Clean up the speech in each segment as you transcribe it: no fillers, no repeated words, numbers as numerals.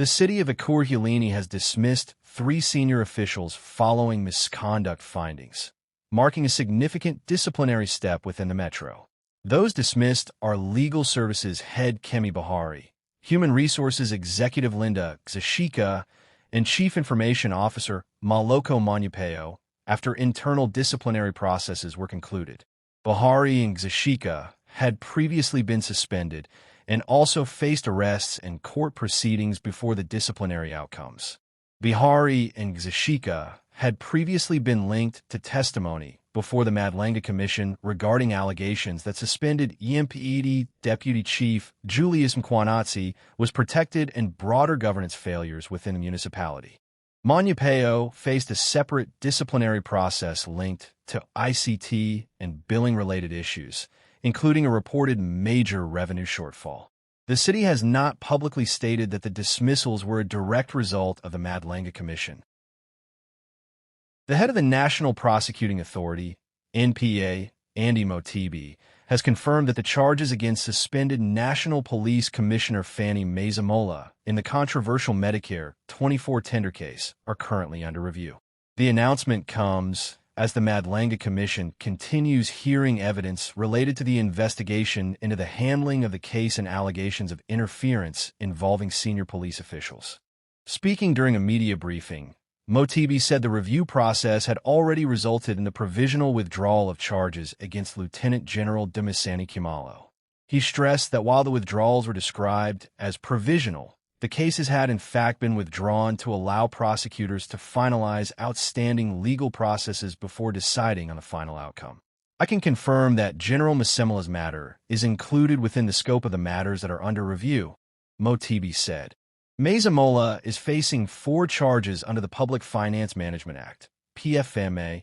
The city of Ekurhuleni has dismissed 3 senior officials following misconduct findings, marking a significant disciplinary step within the metro. Those dismissed are Legal Services Head Kemi Bahari, Human Resources Executive Linda Xashika, and Chief Information Officer Maloko Manyapeo, after internal disciplinary processes were concluded. Bahari and Xashika had previously been suspended and also faced arrests and court proceedings before the disciplinary outcomes. Bahari and Xashika had previously been linked to testimony before the Madlanga Commission regarding allegations that suspended EMPED Deputy Chief Julius Mkwanatsi was protected and broader governance failures within the municipality. Manyapeo faced a separate disciplinary process linked to ICT and billing-related issues, including a reported major revenue shortfall. The city has not publicly stated that the dismissals were a direct result of the Madlanga Commission. The head of the National Prosecuting Authority, NPA, Andrea Mothibi, has confirmed that the charges against suspended National Police Commissioner Fanny Masemola in the controversial Medicare 24 tender case are currently under review. The announcement comes as the Madlanga Commission continues hearing evidence related to the investigation into the handling of the case and allegations of interference involving senior police officials. Speaking during a media briefing, Mothibi said the review process had already resulted in the provisional withdrawal of charges against Lieutenant General Dumisani Khumalo. He stressed that while the withdrawals were described as provisional, the cases had in fact been withdrawn to allow prosecutors to finalize outstanding legal processes before deciding on the final outcome. I can confirm that General Masemola's matter is included within the scope of the matters that are under review, Mothibi said. Masemola is facing 4 charges under the Public Finance Management Act, PFMA,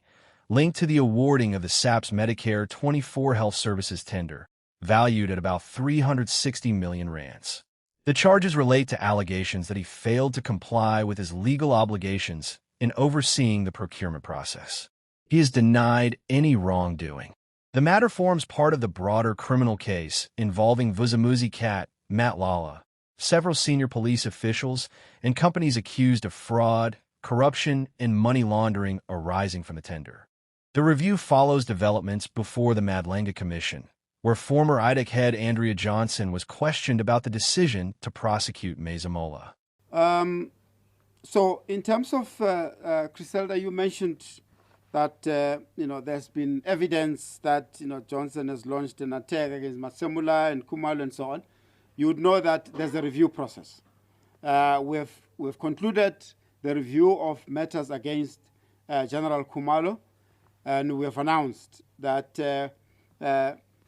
linked to the awarding of the SAP's Medicare 24 health services tender, valued at about 360 million rands. The charges relate to allegations that he failed to comply with his legal obligations in overseeing the procurement process. He has denied any wrongdoing. The matter forms part of the broader criminal case involving Vuzamuzi Cat, Matt Lala, several senior police officials, and companies accused of fraud, corruption, and money laundering arising from the tender. The review follows developments before the Madlanga Commission, where former IDEC head Andrea Johnson was questioned about the decision to prosecute Masemola. So in terms of, Criselda, you mentioned that, there's been evidence that, Johnson has launched an attack against Masemola and Khumalo and so on. You would know that there's a review process. We've concluded the review of matters against General Khumalo, and we have announced that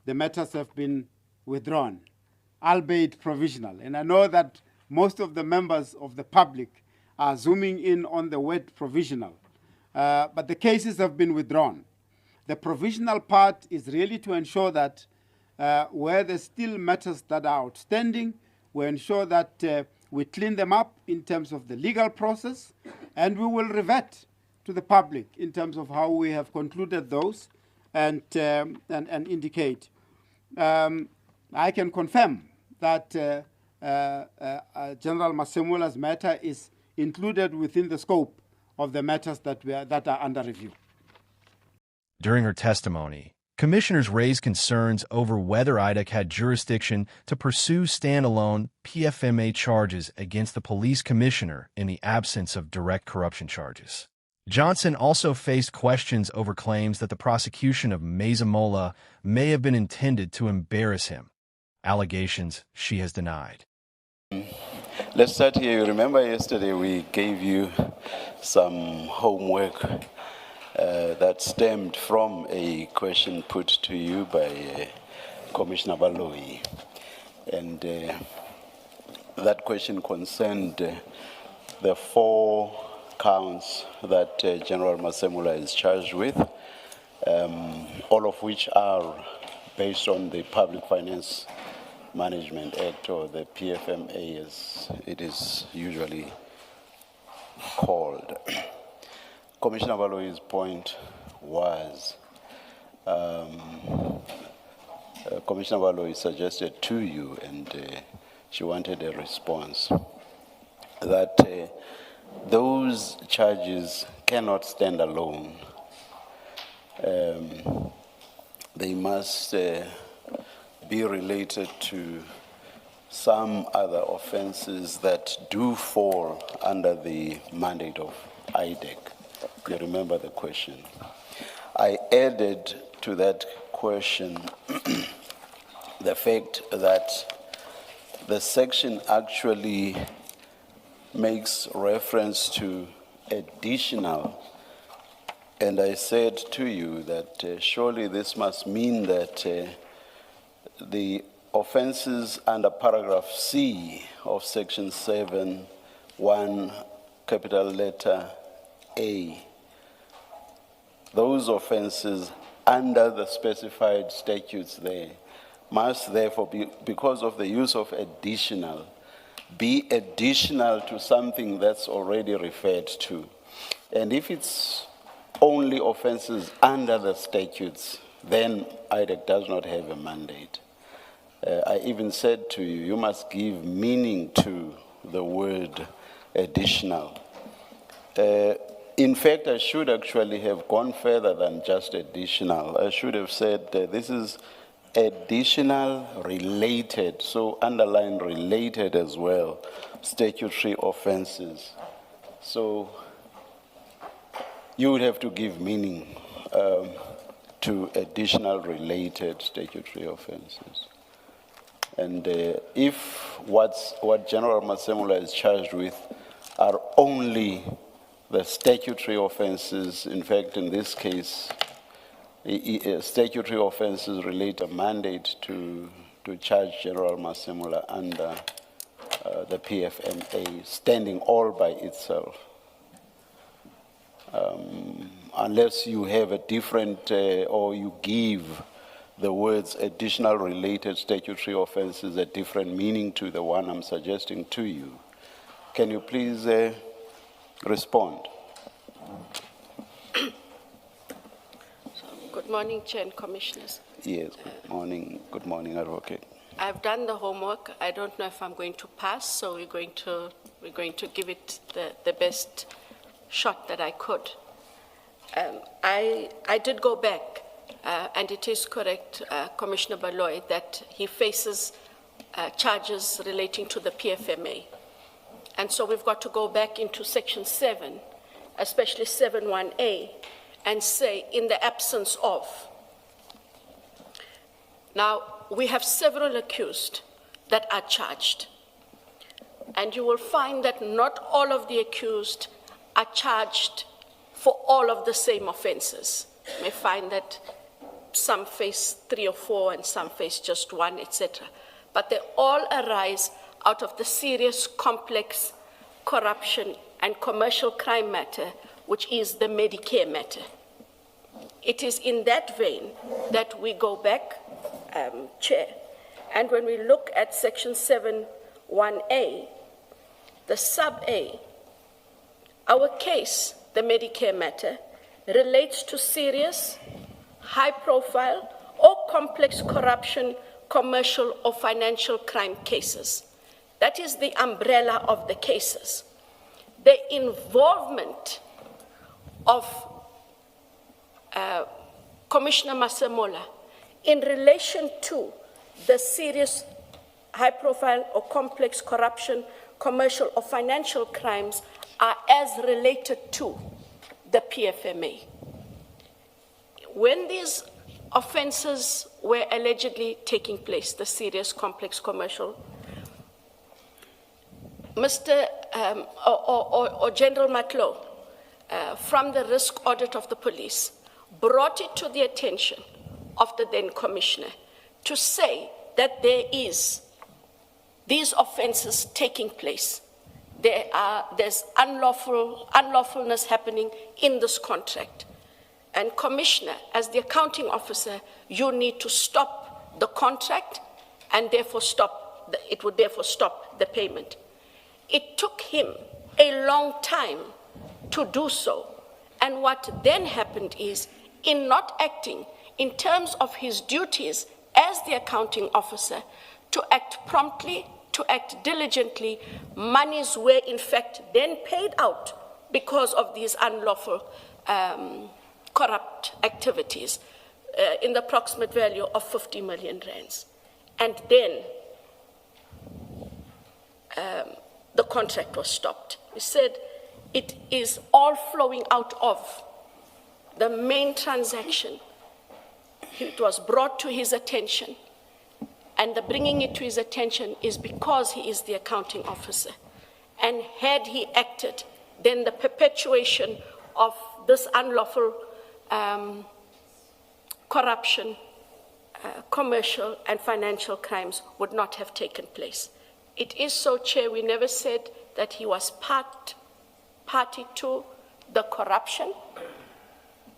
the matters have been withdrawn, albeit provisional. And I know that most of the members of the public are zooming in on the word provisional, but the cases have been withdrawn. The provisional part is really to ensure that where there's still matters that are outstanding, we ensure that we clean them up in terms of the legal process, and we will revert to the public in terms of how we have concluded those and indicate. I can confirm that General Masemola's matter is included within the scope of the matters that are under review. During her testimony, commissioners raised concerns over whether IDEC had jurisdiction to pursue standalone PFMA charges against the police commissioner in the absence of direct corruption charges. Johnson also faced questions over claims that the prosecution of Masemola may have been intended to embarrass him, allegations she has denied. Let's start here. You remember yesterday we gave you some homework that stemmed from a question put to you by Commissioner Baloyi. And that question concerned the 4 counts that General Masemola is charged with, all of which are based on the Public Finance Management Act, or the PFMA as it is usually called. Commissioner Baloyi's point was, Commissioner Baloyi suggested to you, and she wanted a response, that those charges cannot stand alone. They must be related to some other offenses that do fall under the mandate of IDEC. You remember the question. I added to that question the fact that the section actually makes reference to additional, and I said to you that surely this must mean that the offenses under paragraph C of section 7(1), capital letter A, those offenses under the specified statutes there must therefore be, because of the use of additional, be additional to something that's already referred to. And if it's only offenses under the statutes, then IDEC does not have a mandate. I even said to you, you must give meaning to the word additional. In fact, I should actually have gone further than just additional. I should have said this is additional related, so underline related as well, statutory offenses. So you would have to give meaning to additional related statutory offenses. And if what General Masemola is charged with are only the statutory offenses, in fact, in this case, statutory offenses relate a mandate to charge General Masemola under the PFMA, standing all by itself. Unless you have a different, or you give the words additional related statutory offenses a different meaning to the one I'm suggesting to you. Can you please respond? Good morning, Chair and Commissioners. Yes, good morning. Good morning, Advocate. I've done the homework. I don't know if I'm going to pass, so we're going to give it the best shot that I could. I did go back, and it is correct, Commissioner Baloy, that he faces charges relating to the PFMA. And so we've got to go back into Section 7, especially 7(1)A, and say, in the absence of. Now, we have several accused that are charged. And you will find that not all of the accused are charged for all of the same offenses. You may find that some face 3 or 4 and some face just 1, etc. But they all arise out of the serious, complex corruption and commercial crime matter, which is the Medicare matter. It is in that vein that we go back, Chair, and when we look at Section 7(1)A, the sub-A, our case, the Medicare matter, relates to serious, high-profile, or complex corruption, commercial or financial crime cases. That is the umbrella of the cases. The involvement of Commissioner Masemola in relation to the serious, high-profile or complex corruption, commercial or financial crimes are as related to the PFMA. When these offenses were allegedly taking place, the serious, complex, commercial, General Matlow, from the risk audit of the police, brought it to the attention of the then commissioner to say that there is these offenses taking place. There's unlawfulness happening in this contract. And Commissioner, as the accounting officer, you need to stop the contract and therefore it would therefore stop the payment. It took him a long time to do so. And what then happened is, in not acting in terms of his duties as the accounting officer, to act promptly to act diligently, monies were in fact then paid out because of these unlawful corrupt activities in the approximate value of 50 million rands. And then the contract was stopped. He said it is all flowing out of the main transaction. It was brought to his attention, and the bringing it to his attention is because he is the accounting officer. And had he acted, then the perpetuation of this unlawful corruption, commercial and financial crimes would not have taken place. It is so, Chair, we never said that he was party to the corruption,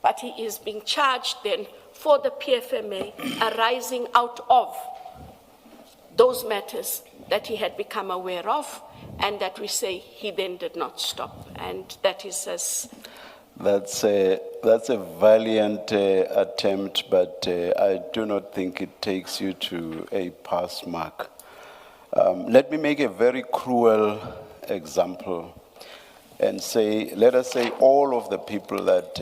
but he is being charged then for the PFMA arising out of those matters that he had become aware of, and that we say he then did not stop. And that is as... That's a valiant attempt, but I do not think it takes you to a pass mark. Let me make a very cruel example and say, let us say all of the people that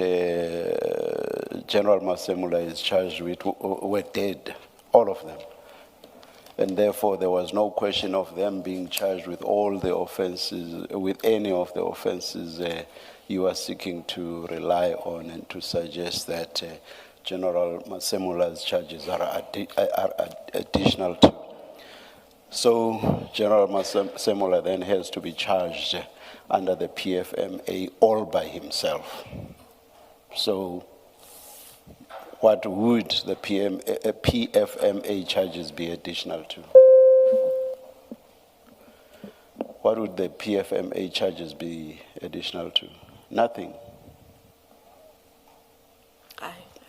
General Masemola is charged with were dead, all of them. And therefore there was no question of them being charged with all the offenses, with any of the offenses you are seeking to rely on, and to suggest that General Masemola's charges are additional to. So General Masemola then has to be charged under the PFMA all by himself. So what would the PFMA charges be additional to? What would the PFMA charges be additional to? Nothing.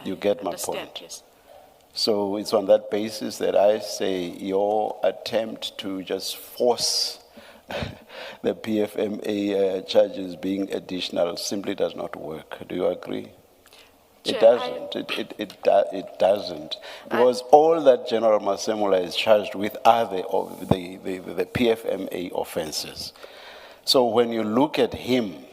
You get my point. Yes. So it's on that basis that I say your attempt to just force the PFMA charges being additional simply does not work. Do you agree? It doesn't. It doesn't. Because all that General Masemola is charged with are the PFMA offenses. So when you look at him,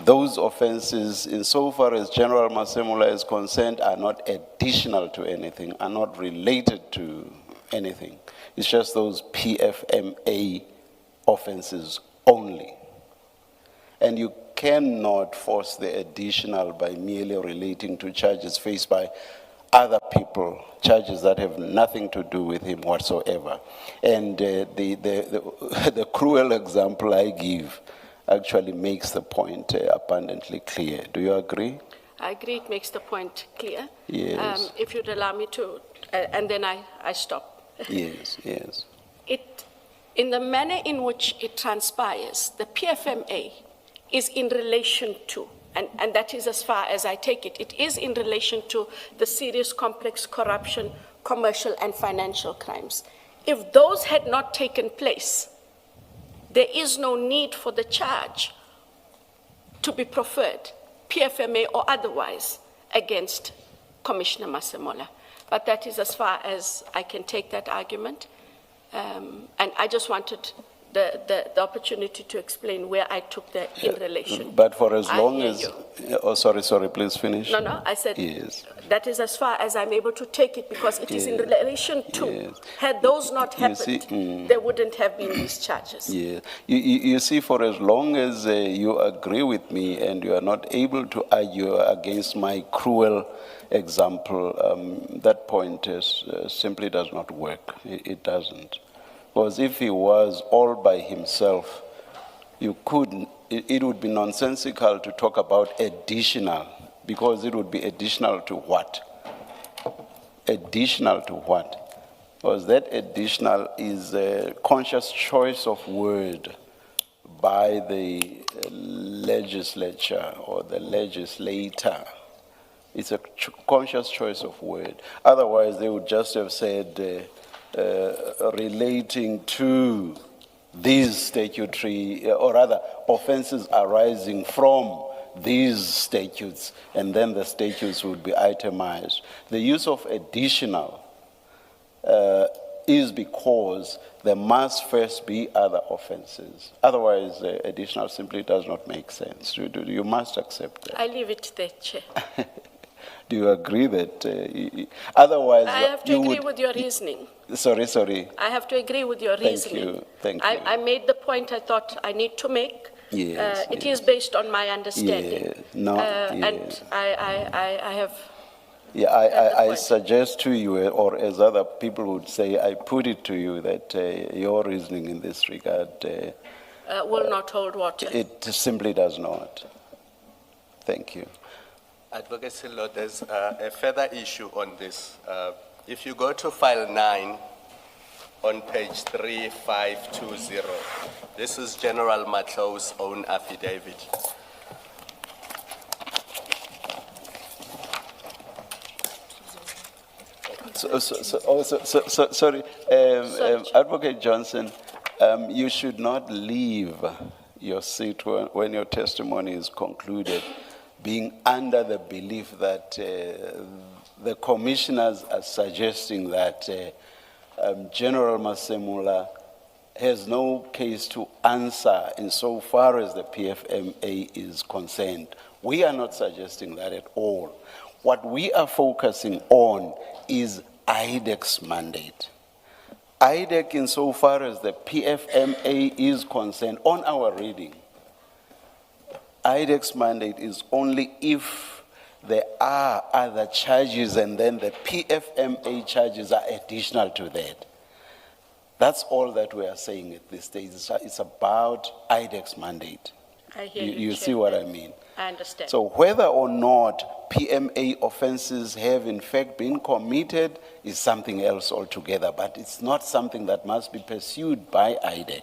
those offenses, insofar as General Masemola is concerned, are not additional to anything, are not related to anything. It's just those PFMA offenses only. And you cannot force the additional by merely relating to charges faced by other people, charges that have nothing to do with him whatsoever. And the cruel example I give actually makes the point abundantly clear. Do you agree? I agree, it makes the point clear. Yes. If you'd allow me to, and then I stop. Yes, yes. In the manner in which it transpires, the PFMA is in relation to, and that is as far as I take it, it is in relation to the serious complex corruption, commercial and financial crimes. If those had not taken place, there is no need for the charge to be preferred, PFMA or otherwise, against Commissioner Masemola. But that is as far as I can take that argument. And I just wanted the opportunity to explain where I took the in relation. But for as long as... Oh, sorry, please finish. No, I said yes. That is as far as I'm able to take it, because it is in relation to. Yes. Had those not happened, there wouldn't have been these charges. Yeah. You see, for as long as you agree with me and you are not able to argue against my cruel example, that point simply does not work. It doesn't. Because if he was all by himself, it would be nonsensical to talk about additional, because it would be additional to what? Additional to what? Because that additional is a conscious choice of word by the legislature or the legislator. It's a conscious choice of word. Otherwise, they would just have said, relating to these statutory, or rather, offenses arising from these statutes, and then the statutes would be itemized. The use of additional is because there must first be other offenses. Otherwise, additional simply does not make sense. You must accept that. I leave it there, Chair. Do you agree that otherwise I have to agree with your reasoning. Sorry. I have to agree with your reasoning. Thank you. I made the point I thought I need to make. Yes, It is based on my understanding. And I have... Yeah, I suggest to you, or as other people would say, I put it to you that your reasoning in this regard... will not hold water. It simply does not. Thank you. Advocate Silo, there's a further issue on this. If you go to file 9 on page 3520, this is General Matlo's own affidavit. Sorry, Advocate Johnson, you should not leave your seat when your testimony is concluded, being under the belief that the commissioners are suggesting that General Masemola has no case to answer insofar as the PFMA is concerned. We are not suggesting that at all. What we are focusing on is IDEC's mandate. IDEC, insofar as the PFMA is concerned, on our reading, IDEC's mandate is only if there are other charges and then the PFMA charges are additional to that. That's all that we are saying at this stage. It's about IDEC's mandate. I hear you see what I mean? I understand. So whether or not PMA offenses have in fact been committed is something else altogether, but it's not something that must be pursued by IDEC.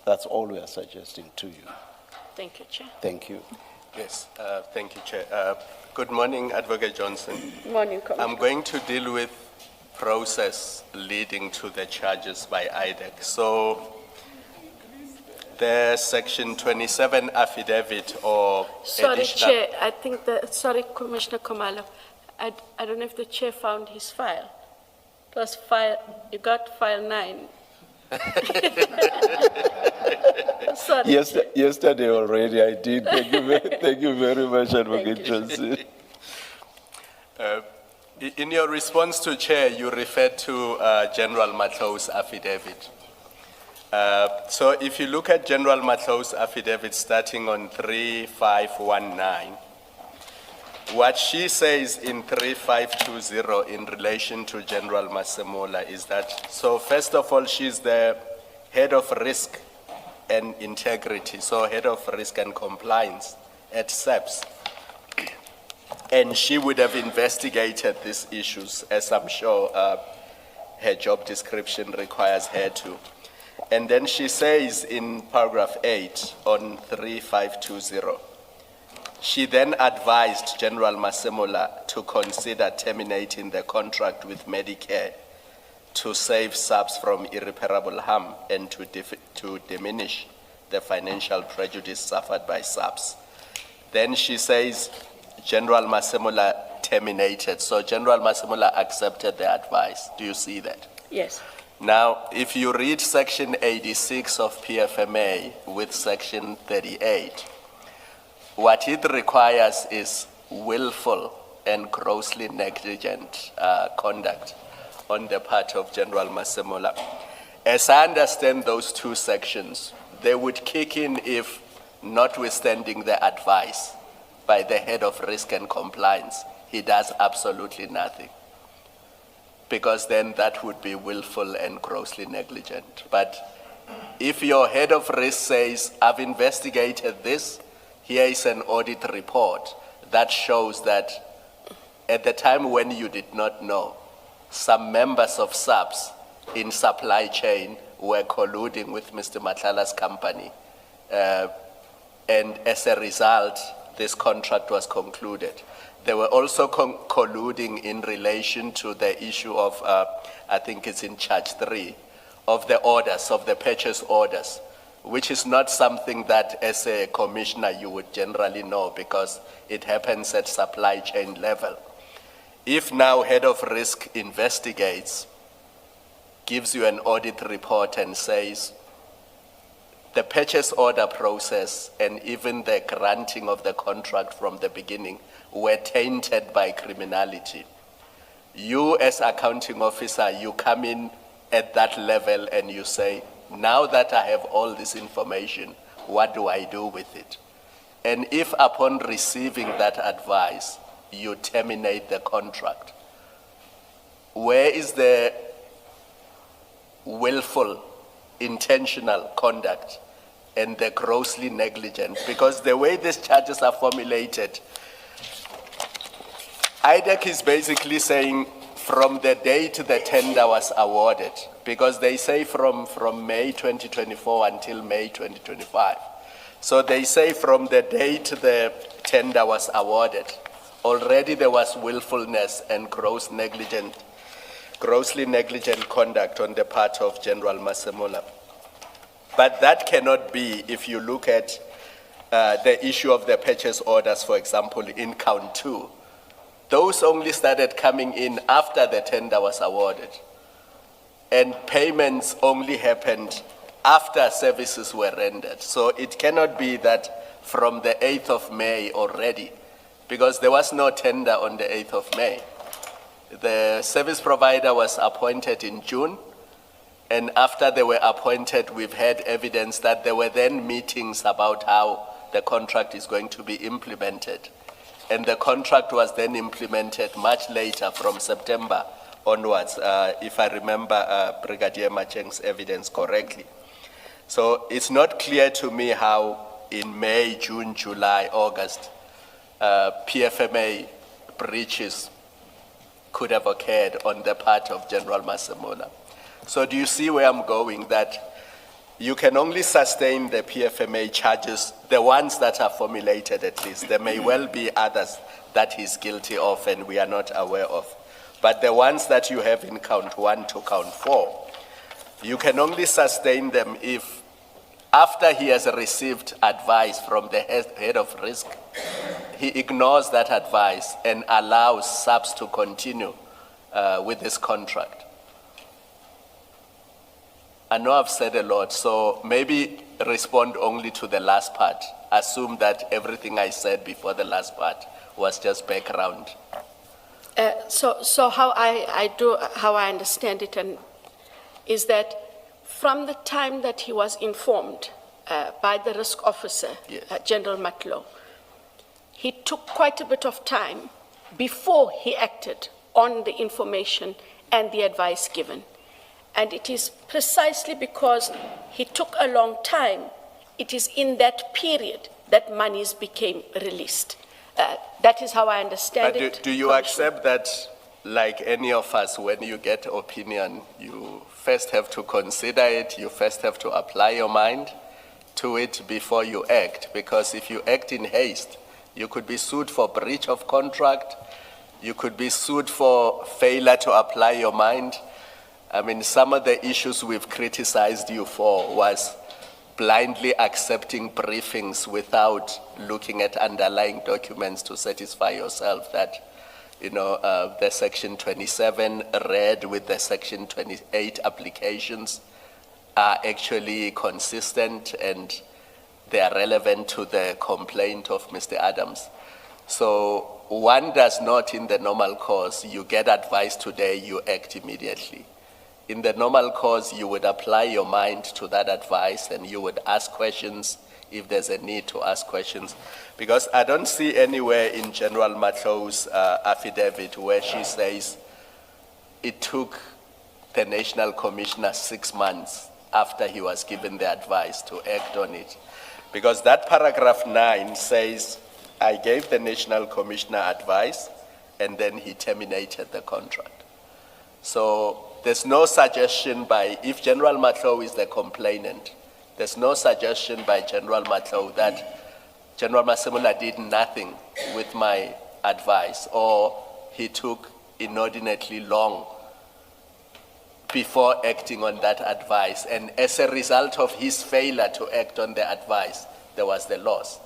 That's all we are suggesting to you. Thank you, Chair. Thank you. Yes, thank you, Chair. Good morning, Advocate Johnson. Morning, Commissioner. I'm going to deal with process leading to the charges by IDEC. So the Section 27 affidavit or Sorry, additional... Chair, I think sorry, Commissioner Khumalo, I don't know if the Chair found his file. It was you got file 9. Sorry. Yesterday already I did. Thank you very much, Advocate Johnson. In your response to Chair, you referred to General Matlo's affidavit. So if you look at General Matlo's affidavit starting on 3519, what she says in 3520 in relation to General Masemola is that, so first of all, she's the head of risk and integrity, so head of risk and compliance at SAPS. And she would have investigated these issues, as I'm sure her job description requires her to. And then she says in paragraph 8 on 3520, she then advised General Masemola to consider terminating the contract with Medicare to save SAPS from irreparable harm and to diminish the financial prejudice suffered by SAPS. Then she says General Masemola terminated. So General Masemola accepted the advice. Do you see that? Yes. Now, if you read Section 86 of PFMA with Section 38, what it requires is willful and grossly negligent conduct on the part of General Masemola. As I understand those two sections, they would kick in if, notwithstanding the advice by the head of risk and compliance, he does absolutely nothing. Because then that would be willful and grossly negligent. But if your head of risk says, I've investigated this, here is an audit report that shows that at the time when you did not know, some members of SAPS in supply chain were colluding with Mr. Matlala's company. And as a result, this contract was concluded. They were also colluding in relation to the issue of, I think it's in charge 3, of the orders, of the purchase orders, which is not something that as a commissioner you would generally know because it happens at supply chain level. If now head of risk investigates gives you an audit report and says the purchase order process and even the granting of the contract from the beginning were tainted by criminality. You as accounting officer, you come in at that level and you say, now that I have all this information, what do I do with it? And if upon receiving that advice, you terminate the contract, where is the willful, intentional conduct and the grossly negligent? Because the way these charges are formulated, IDEC is basically saying from the date the tender was awarded, because they say from May 2024 until May 2025. So they say from the date the tender was awarded, already there was willfulness and grossly negligent conduct on the part of General Masemola. But that cannot be if you look at the issue of the purchase orders, for example, in count 2. Those only started coming in after the tender was awarded. And payments only happened after services were rendered. So it cannot be that from the 8th of May already, because there was no tender on the 8th of May. The service provider was appointed in June, and after they were appointed, we've had evidence that there were then meetings about how the contract is going to be implemented. And the contract was then implemented much later, from September onwards, if I remember Brigadier Macheng's evidence correctly. So it's not clear to me how in May, June, July, August, PFMA breaches could have occurred on the part of General Masemola. So do you see where I'm going? That you can only sustain the PFMA charges, the ones that are formulated at least. There may well be others that he's guilty of and we are not aware of. But the ones that you have in count 1 to count 4, you can only sustain them if, after he has received advice from the head of risk, he ignores that advice and allows subs to continue with this contract. I know I've said a lot, so maybe respond only to the last part. Assume that everything I said before the last part was just background. So how I understand it is that from the time that he was informed by the risk officer, Yes. General Matlow, he took quite a bit of time before he acted on the information and the advice given. And it is precisely because he took a long time, it is in that period that monies became released. That is how I understand it. But do you accept that, like any of us, when you get opinion, you first have to consider it, you first have to apply your mind to it before you act? Because if you act in haste, you could be sued for breach of contract, you could be sued for failure to apply your mind. I mean, some of the issues we've criticized you for was blindly accepting briefings without looking at underlying documents to satisfy yourself that, you know, the Section 27 read with the Section 28 applications are actually consistent and they are relevant to the complaint of Mr. Adams. So one does not, in the normal course, you get advice today, you act immediately. In the normal course, you would apply your mind to that advice and you would ask questions if there's a need to ask questions. Because I don't see anywhere in General Matlow's affidavit where she says it took the National Commissioner 6 months after he was given the advice to act on it. Because that paragraph 9 says, I gave the National Commissioner advice and then he terminated the contract. So there's no suggestion by, if General Matlow is the complainant, there's no suggestion by General Matlow that General Masemola did nothing with my advice or he took inordinately long before acting on that advice. And as a result of his failure to act on the advice, there was the loss.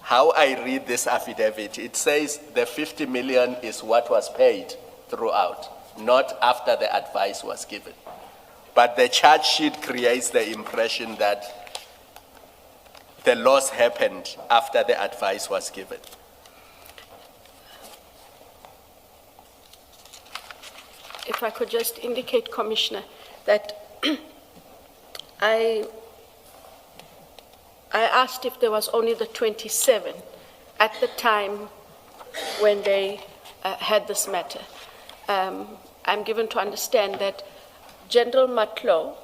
How I read this affidavit, it says the 50 million is what was paid throughout, not after the advice was given. But the charge sheet creates the impression that the loss happened after the advice was given. If I could just indicate, Commissioner, that I asked if there was only the 27 at the time when they had this matter. I'm given to understand that General Masemola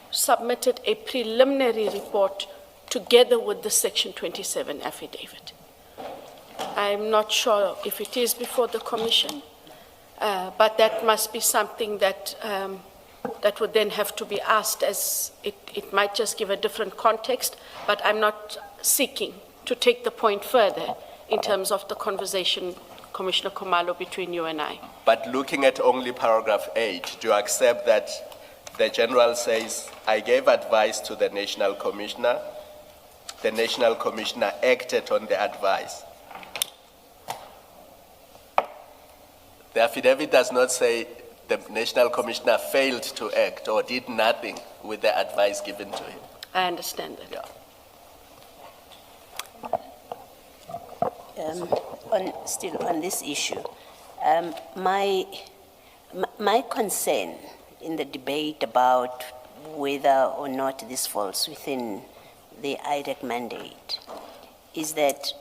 submitted a preliminary report together with the Section 27 affidavit. I'm not sure if it is before the Commission, but that must be something that that would then have to be asked, as it might just give a different context, but I'm not seeking to take the point further in terms of the conversation, Commissioner Khumalo, between you and I. But looking at only paragraph 8, do you accept that the General says, I gave advice to the National Commissioner acted on the advice? The affidavit does not say the National Commissioner failed to act or did nothing with the advice given to him. I understand that. Yeah. Still on this issue, my concern in the debate about whether or not this falls within the IDEC mandate is that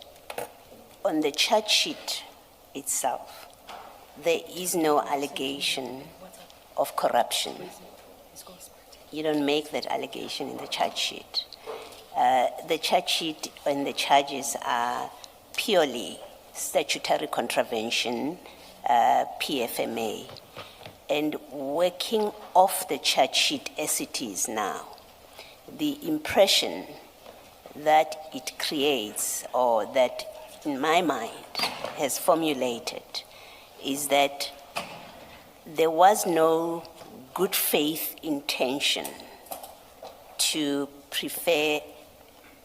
on the charge sheet itself, there is no allegation of corruption. You don't make that allegation in the charge sheet. The charge sheet and the charges are purely statutory contravention, PFMA, and working off the charge sheet as it is now, the impression that it creates, or that in my mind has formulated, is that there was no good faith intention to prefer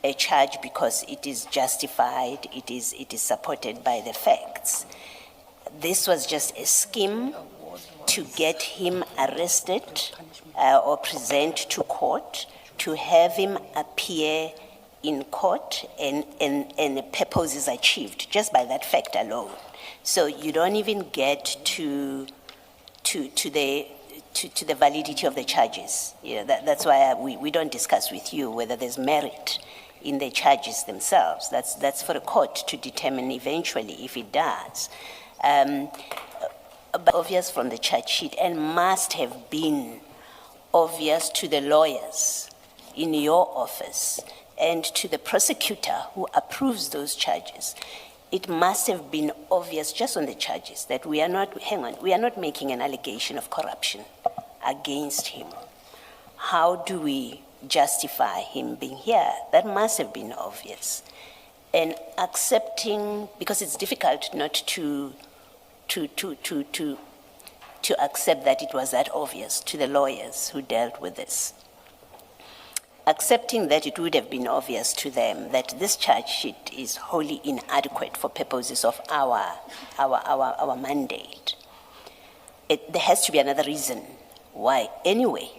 a charge because it is justified, it is supported by the facts. This was just a scheme to get him arrested or present to court, to have him appear in court, and the purpose is achieved just by that fact alone. So you don't even get to the validity of the charges. That's why we don't discuss with you whether there's merit in the charges themselves. That's for the court to determine eventually if it does. But obvious from the charge sheet, and must have been obvious to the lawyers in your office and to the prosecutor who approves those charges. It must have been obvious just on the charges that we are not making an allegation of corruption against him. How do we justify him being here? That must have been obvious. And accepting, because it's difficult not to accept that it was that obvious to the lawyers who dealt with this. Accepting that it would have been obvious to them that this charge sheet is wholly inadequate for purposes of our mandate. There has to be another reason why, anyway,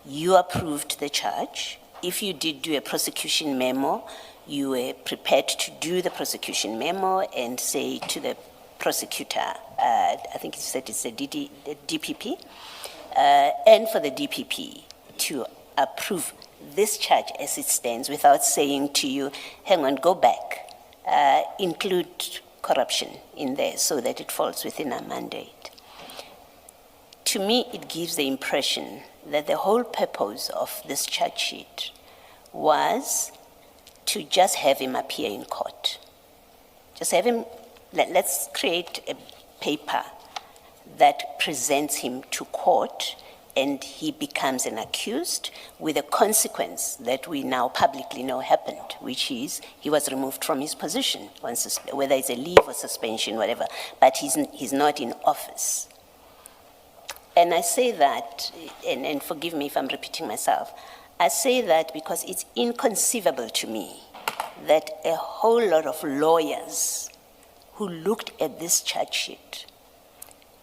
you approved the charge. If you did do a prosecution memo, you were prepared to do the prosecution memo and say to the prosecutor, I think you said it's the DPP, and for the DPP to approve this charge as it stands without saying to you, hang on, go back, include corruption in there so that it falls within our mandate. To me, it gives the impression that the whole purpose of this charge sheet was to just have him appear in court. Just have him, let's create a paper that presents him to court and he becomes an accused with a consequence that we now publicly know happened, which is he was removed from his position, whether it's a leave or suspension, whatever, but he's not in office. And I say that, and forgive me if I'm repeating myself, I say that because it's inconceivable to me that a whole lot of lawyers who looked at this charge sheet,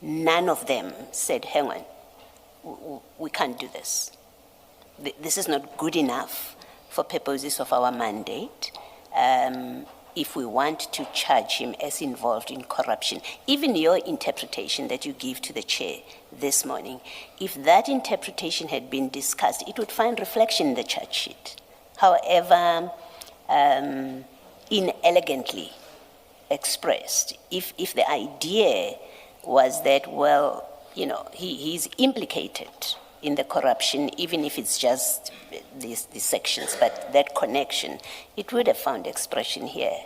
none of them said, hang on, we can't do this. This is not good enough for purposes of our mandate. If we want to charge him as involved in corruption, even your interpretation that you give to the chair this morning, if that interpretation had been discussed, it would find reflection in the charge sheet. However, inelegantly expressed, if the idea was that, well, you know, he's implicated in the corruption, even if it's just these sections, but that connection, it would have found expression here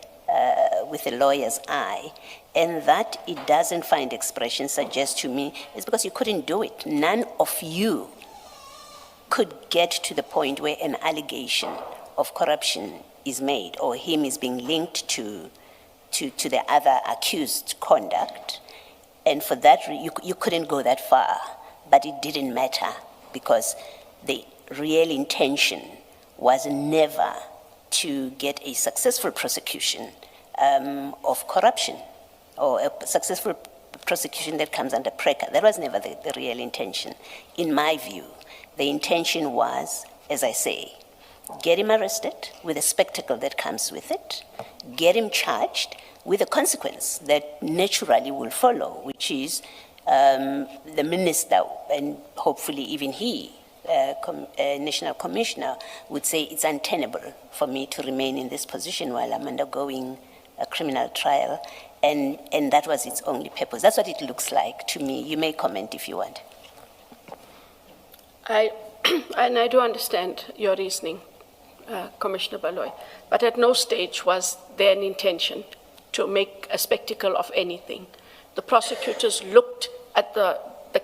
with a lawyer's eye. And that it doesn't find expression suggests to me is because you couldn't do it. None of you could get to the point where an allegation of corruption is made or him is being linked to the other accused conduct. And for that, you couldn't go that far. But it didn't matter because the real intention was never to get a successful prosecution of corruption or a successful prosecution that comes under PRECA. That was never the real intention. In my view, the intention was, as I say, get him arrested with the spectacle that comes with it, get him charged with a consequence that naturally will follow, which is the minister, and hopefully even he, National Commissioner, would say it's untenable for me to remain in this position while I'm undergoing a criminal trial, and that was its only purpose. That's what it looks like to me. You may comment if you want. And I do understand your reasoning, Commissioner Baloy, but at no stage was there an intention to make a spectacle of anything. The prosecutors looked at the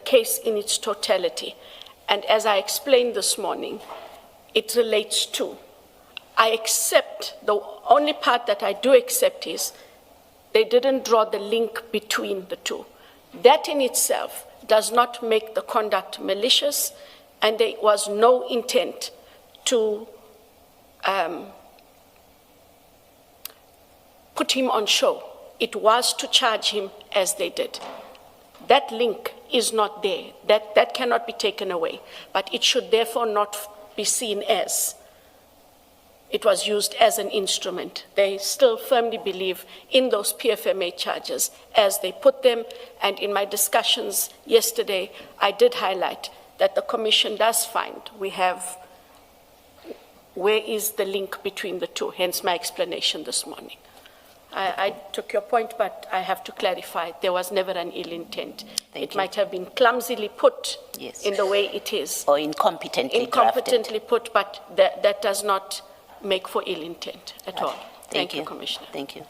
case in its totality, and as I explained this morning, it relates to. I accept, the only part that I do accept is they didn't draw the link between the two. That in itself does not make the conduct malicious, and there was no intent to put him on show. It was to charge him as they did. That link is not there. That cannot be taken away. But it should therefore not be seen as it was used as an instrument. They still firmly believe in those PFMA charges as they put them. And in my discussions yesterday, I did highlight that the Commission does find we have, where is the link between the two? Hence my explanation this morning. I took your point, but I have to clarify, there was never an ill intent. It might have been clumsily put in the way it is. Or incompetently put, but that does not make for ill intent at all. Thank you, Commissioner. Thank you.